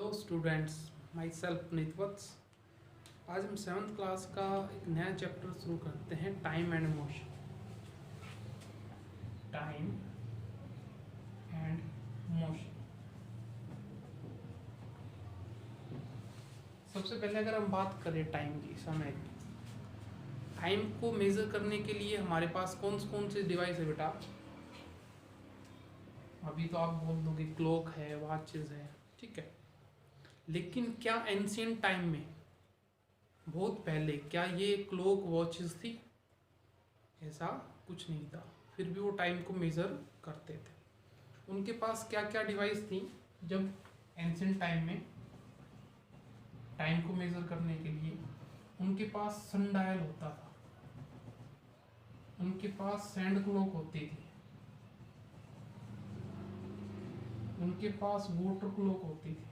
Hello students, myself Nitvats. आज हम 7th class का एक नया चैप्टर शुरू करते हैं, time and motion. Time and motion. सबसे पहले अगर हम बात करें टाइम की, समय की, टाइम को मेज़र करने के लिए हमारे पास कौन से डिवाइस है बेटा? अभी तो आप बोल दोगे क्लॉक है, वॉचेस है, ठीक है। लेकिन क्या एंशियंट टाइम में, बहुत पहले, क्या ये क्लॉक वॉचेस थी? ऐसा कुछ नहीं था। फिर भी वो टाइम को मेज़र करते थे। उनके पास क्या क्या डिवाइस थी जब एंशियंट टाइम में टाइम को मेज़र करने के लिए? उनके पास सनडायल होता था, उनके पास सैंड क्लॉक होती थी, उनके पास वाटर क्लॉक होती थी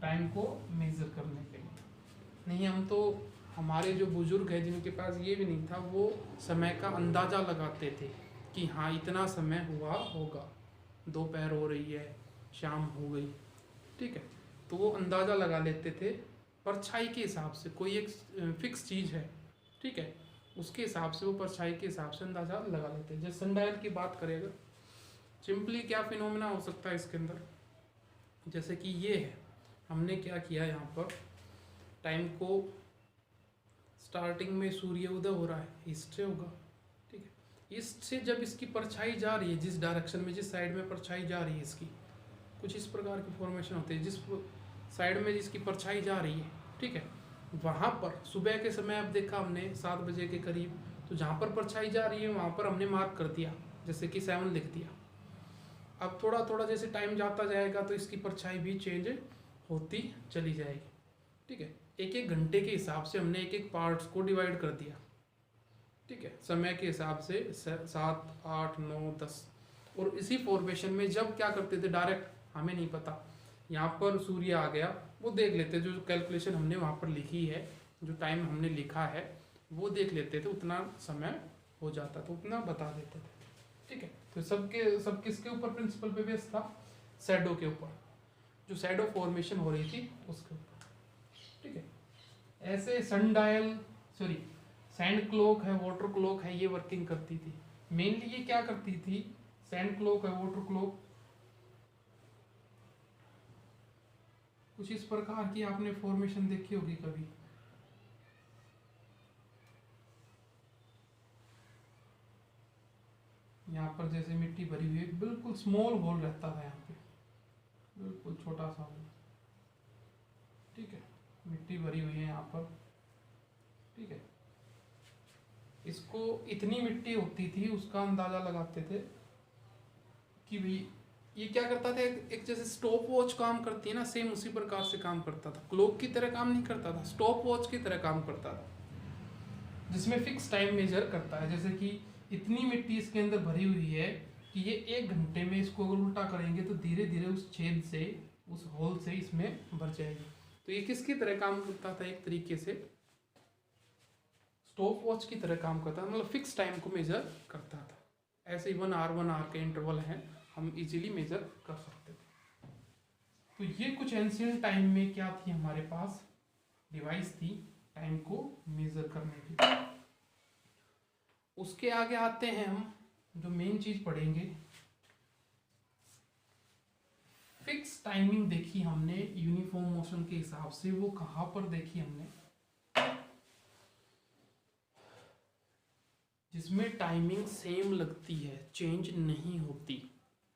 टाइम को मेज़र करने के लिए। नहीं, हम तो हमारे जो बुजुर्ग हैं जिनके पास ये भी नहीं था, वो समय का अंदाज़ा लगाते थे कि हाँ इतना समय हुआ होगा, दोपहर हो रही है, शाम हो गई, ठीक है। तो वो अंदाज़ा लगा लेते थे परछाई के हिसाब से। कोई एक फिक्स चीज़ है, ठीक है, उसके हिसाब से वो परछाई के हिसाब से अंदाज़ा लगा लेते हैं। जैसे सनडायल की बात करेगा, सिंपली क्या फिनोमेना हो सकता है इसके अंदर? जैसे कि ये है, हमने क्या किया यहाँ पर, टाइम को स्टार्टिंग में सूर्य उदय हो रहा है, ईस्ट से होगा, ठीक है। ईस्ट से जब इसकी परछाई जा रही है, जिस डायरेक्शन में, जिस साइड में परछाई जा रही है इसकी, कुछ इस प्रकार की फॉर्मेशन होती है, जिस साइड में जिसकी परछाई जा रही है, ठीक है, वहाँ पर सुबह के समय अब देखा हमने 7 बजे के करीब, तो जहाँ पर परछाई जा रही है वहाँ पर हमने मार्क कर दिया, जैसे कि 7 लिख दिया। अब थोड़ा थोड़ा जैसे टाइम जाता जाएगा तो इसकी परछाई भी चेंज होती चली जाएगी, ठीक है। एक एक घंटे के हिसाब से हमने एक एक पार्ट्स को डिवाइड कर दिया, ठीक है, समय के हिसाब से 7, 8, 9, 10। और इसी फॉर्मेशन में जब क्या करते थे, डायरेक्ट हमें नहीं पता, यहाँ पर सूर्य आ गया, वो देख लेते, जो कैलकुलेशन हमने वहाँ पर लिखी है, जो टाइम हमने लिखा है वो देख लेते थे, उतना समय हो जाता था, उतना बता देते थे, ठीक है। तो सब किसके ऊपर प्रिंसिपल पे बेस था? शैडो के ऊपर, जो शैडो फॉर्मेशन हो रही थी उसके ऊपर, ठीक है। ऐसे सैंड क्लॉक है, वाटर क्लॉक है, ये वर्किंग करती थी। मेनली ये क्या करती थी, सैंड क्लॉक है, वाटर क्लॉक, कुछ इस प्रकार की आपने फॉर्मेशन देखी होगी कभी। यहाँ पर जैसे मिट्टी भरी हुई है, बिल्कुल स्मॉल होल रहता था यहाँ पे, बिल्कुल छोटा सा होल, ठीक है, मिट्टी भरी हुई है यहाँ पर, ठीक है। इसको इतनी मिट्टी होती थी, उसका अंदाजा लगाते थे कि भाई ये क्या करता था, एक जैसे स्टॉप वॉच काम करती है ना, सेम उसी प्रकार से काम करता था। क्लॉक की तरह काम नहीं करता था, स्टॉप वॉच की तरह काम करता था, जिसमें फिक्स टाइम मेजर करता है। जैसे कि इतनी मिट्टी इसके अंदर भरी हुई है कि ये 1 घंटे में इसको अगर उल्टा करेंगे तो धीरे धीरे उस छेद से, उस होल से इसमें भर जाएगी। तो ये किसकी तरह काम करता था? एक तरीके से स्टॉप वॉच की तरह काम करता था, मतलब फिक्स टाइम को मेजर करता था। ऐसे ही 1 आवर के इंटरवल हैं, हम इजीली मेजर कर सकते थे। तो ये कुछ एंशियंट टाइम में क्या थी, हमारे पास डिवाइस थी टाइम को मेजर करने की। उसके आगे आते हैं हम, जो मेन चीज पढ़ेंगे, फिक्स टाइमिंग देखी हमने यूनिफॉर्म मोशन के हिसाब से। वो कहाँ पर देखी हमने? जिसमें टाइमिंग सेम लगती है, चेंज नहीं होती,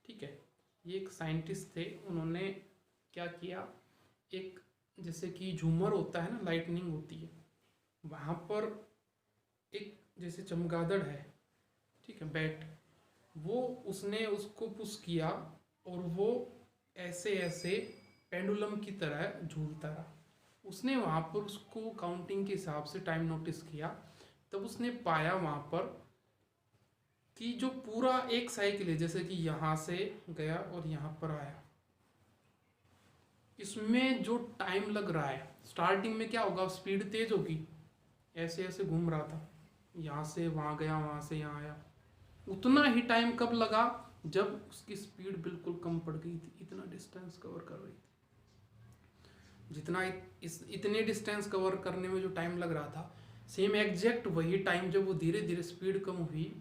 ठीक है। ये एक साइंटिस्ट थे, उन्होंने क्या किया, एक जैसे कि झूमर होता है ना, लाइटनिंग होती है, वहाँ पर एक जैसे चमगादड़ है, ठीक है, बैट, वो उसने उसको पुश किया और वो ऐसे ऐसे पेंडुलम की तरह झूलता रहा। उसने वहाँ पर उसको काउंटिंग के हिसाब से टाइम नोटिस किया, तब उसने पाया वहाँ पर कि जो पूरा एक साइकिल है, जैसे कि यहाँ से गया और यहाँ पर आया, इसमें जो टाइम लग रहा है, स्टार्टिंग में क्या होगा, स्पीड तेज होगी, ऐसे ऐसे घूम रहा था, यहाँ से वहाँ गया, वहाँ से यहाँ आया, उतना ही टाइम कब लगा, जब उसकी स्पीड बिल्कुल कम पड़ गई थी, इतना डिस्टेंस कवर कर रही थी, जितना इतने डिस्टेंस कवर करने में जो टाइम लग रहा था, सेम एग्जैक्ट वही टाइम जब वो धीरे धीरे स्पीड कम हुई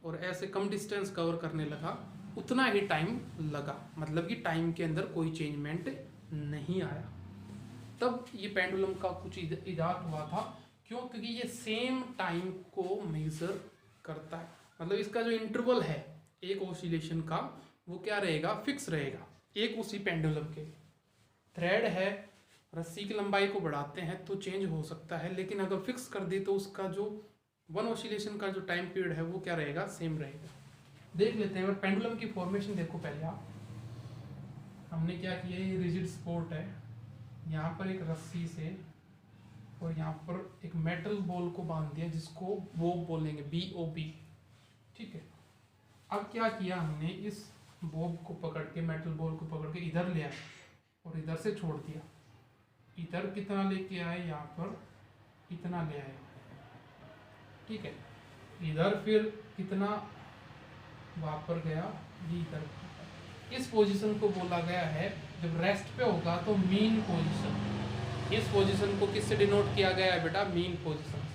और ऐसे कम डिस्टेंस कवर करने लगा, उतना ही टाइम लगा, मतलब कि टाइम के अंदर कोई चेंजमेंट नहीं आया। तब ये पेंडुलम का कुछ इजाद हुआ था। क्यों? क्योंकि ये सेम टाइम को मेजर करता है, मतलब इसका जो इंटरवल है एक ऑसिलेशन का वो क्या रहेगा, फिक्स रहेगा। एक उसी पेंडुलम के थ्रेड है, रस्सी की लंबाई को बढ़ाते हैं तो चेंज हो सकता है, लेकिन अगर फिक्स कर दी तो उसका जो वन ऑसिलेशन का जो टाइम पीरियड है वो क्या रहेगा, सेम रहेगा। देख लेते हैं। अगर पेंडुलम की फॉर्मेशन देखो पहले आप, हमने क्या किया, ये रिजिड स्पोर्ट है, यहाँ पर एक रस्सी से और यहाँ पर एक मेटल बॉल को बांध दिया जिसको बॉब बोलेंगे, BOB, ठीक है। अब क्या किया हमने, इस बॉब को पकड़ के, मेटल बॉल को पकड़ के इधर ले आए और इधर से छोड़ दिया। इधर कितना लेके आए, यहाँ पर इतना ले आए, ठीक है। इधर फिर कितना वापर गया, ये इधर। इस पोजीशन को बोला गया है, जब रेस्ट पे होगा तो मीन पोजीशन। इस पोजीशन को किससे डिनोट किया गया है बेटा, मीन पोजीशन।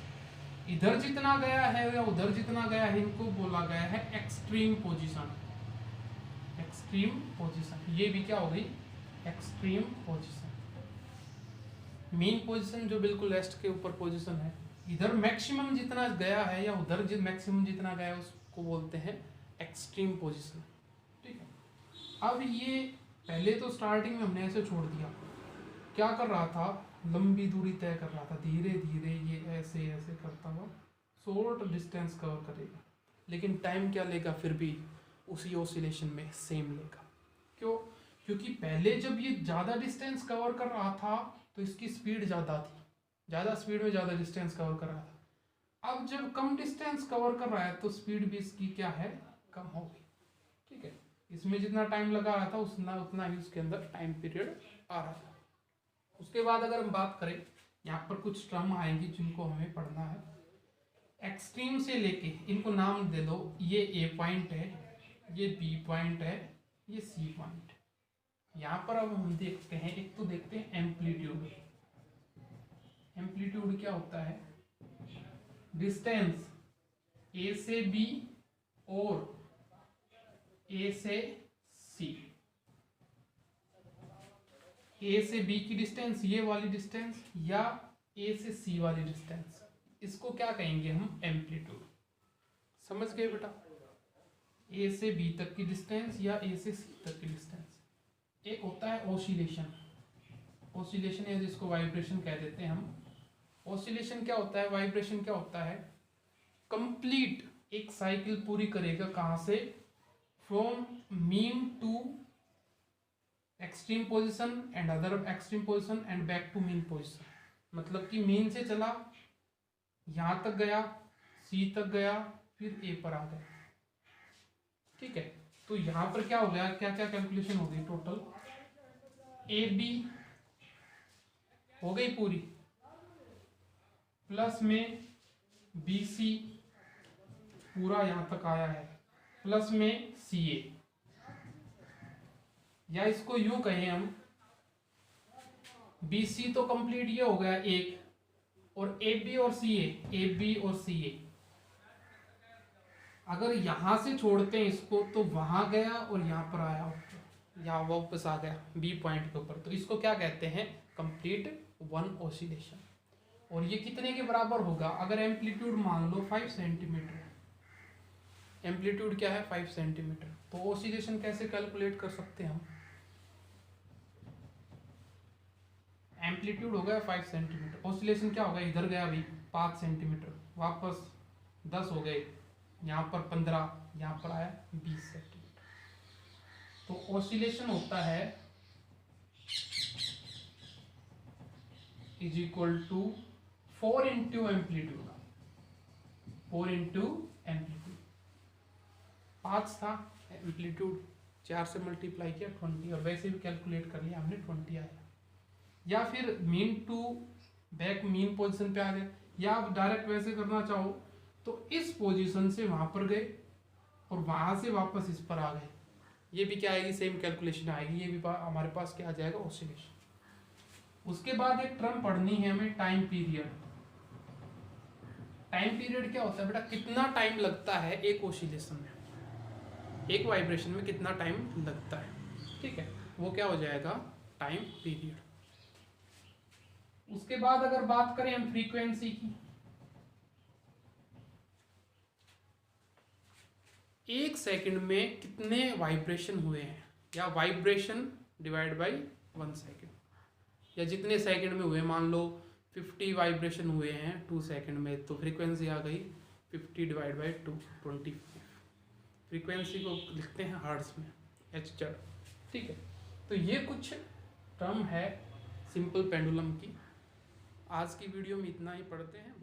इधर जितना गया है या उधर जितना गया है, इनको बोला गया है एक्सट्रीम पोजीशन। एक्सट्रीम पोजीशन, ये भी क्या हो गई, एक्सट्रीम पोजीशन। मीन पोजीशन जो बिल्कुल रेस्ट के ऊपर पोजीशन है, इधर मैक्सिमम जितना गया है या उधर मैक्सिमम जितना गया है उसको बोलते हैं एक्सट्रीम पोजीशन, ठीक है। अब ये पहले तो स्टार्टिंग में हमने ऐसे छोड़ दिया, क्या कर रहा था, लंबी दूरी तय कर रहा था, धीरे धीरे ये ऐसे ऐसे करता हुआ शॉर्ट डिस्टेंस कवर करेगा, लेकिन टाइम क्या लेगा, फिर भी उसी ऑसिलेशन में सेम लेगा। क्यों? क्योंकि पहले जब ये ज़्यादा डिस्टेंस कवर कर रहा था तो इसकी स्पीड ज़्यादा थी, ज़्यादा स्पीड में ज़्यादा डिस्टेंस कवर कर रहा था। अब जब कम डिस्टेंस कवर कर रहा है तो स्पीड भी इसकी क्या है, कम होगी, ठीक है। इसमें जितना टाइम लगा रहा था उतना ही उसके अंदर टाइम पीरियड आ रहा था। उसके बाद अगर हम बात करें, यहाँ पर कुछ टर्म आएंगी जिनको हमें पढ़ना है। एक्सट्रीम से लेके, इनको नाम दे दो, ये A पॉइंट है, ये B पॉइंट है, ये C पॉइंट। यहाँ पर अब हम देखते हैं, एक तो देखते हैं एम्पलीट्यूड। एम्पलीट्यूड क्या होता है, डिस्टेंस A से B और A से C। A से B की डिस्टेंस, ये वाली डिस्टेंस, या A से C वाली डिस्टेंस, इसको क्या कहेंगे हम, एम्पलीट्यूड। समझ गए बेटा? A से B तक की डिस्टेंस या A से C तक की डिस्टेंस। एक होता है ऑसिलेशन। ऑसिलेशन या जिसको वाइब्रेशन कह देते हैं हम। ऑसिलेशन क्या होता है, वाइब्रेशन क्या होता है, कंप्लीट एक साइकिल पूरी करेगा, कहाँ से, from mean to extreme position and other extreme position and back to mean position. मतलब कि मीन से चला, यहां तक गया, C तक गया, फिर A पर आ गया, ठीक है। तो यहां पर क्या हो गया, क्या क्या कैलकुलेशन हो गई, टोटल AB हो गई पूरी, प्लस में BC पूरा यहां तक आया है, प्लस में CA, या इसको यूं कहें हम, BC तो कंप्लीट ये हो गया एक, और AB और CA, AB और CA अगर यहां से छोड़ते हैं इसको तो वहां गया और यहां पर आया, यहाँ वापस आ गया B पॉइंट के ऊपर, तो इसको क्या कहते हैं, कंप्लीट वन ऑसिलेशन। और ये कितने के बराबर होगा, अगर एम्पलीट्यूड मान लो 5 सेंटीमीटर, एम्पलीट्यूड क्या है 5 सेंटीमीटर, तो ऑसिलेशन कैसे कैलकुलेट कर सकते हैं हम, एम्पलीट्यूड हो गया 5 सेंटीमीटर, ऑसिलेशन क्या होगा, इधर गया अभी 5 सेंटीमीटर, वापस 10 हो गए, यहाँ पर 15, यहाँ पर आया 20 सेंटीमीटर। तो ऑसिलेशन होता है is equal to 4 into amplitude, 4 into amplitude. 5 था एम्पलीट्यूड, 4 से मल्टीप्लाई किया 20, और वैसे भी कैलकुलेट कर लिया हमने 20 आया। या फिर mean to back mean position पे आ गए, या आप डायरेक्ट वैसे करना चाहो तो इस पोजीशन से वहां पर गए और वहाँ से वापस इस पर आ गए, ये भी क्या आएगी, सेम कैलकुलेशन आएगी, ये भी हमारे पास क्या आ जाएगा, ऑसिलेशन। उसके बाद एक टर्म पढ़नी है हमें, टाइम पीरियड। टाइम पीरियड क्या होता है बेटा, कितना टाइम लगता है एक ऑसिलेशन में, एक वाइब्रेशन में कितना टाइम लगता है, ठीक है, वो क्या हो जाएगा, टाइम पीरियड। उसके बाद अगर बात करें हम फ्रीक्वेंसी की, एक सेकंड में कितने वाइब्रेशन हुए हैं, या वाइब्रेशन डिवाइड बाय 1 सेकंड, या जितने सेकंड में हुए, मान लो 50 वाइब्रेशन हुए हैं 2 सेकंड में, तो फ्रीक्वेंसी आ गई 50 डिवाइड बाई 2, 25। फ्रीक्वेंसी को लिखते हैं हर्ट्ज में, Hz, ठीक है। तो ये कुछ टर्म है सिंपल पेंडुलम की। आज की वीडियो में इतना ही पढ़ते हैं।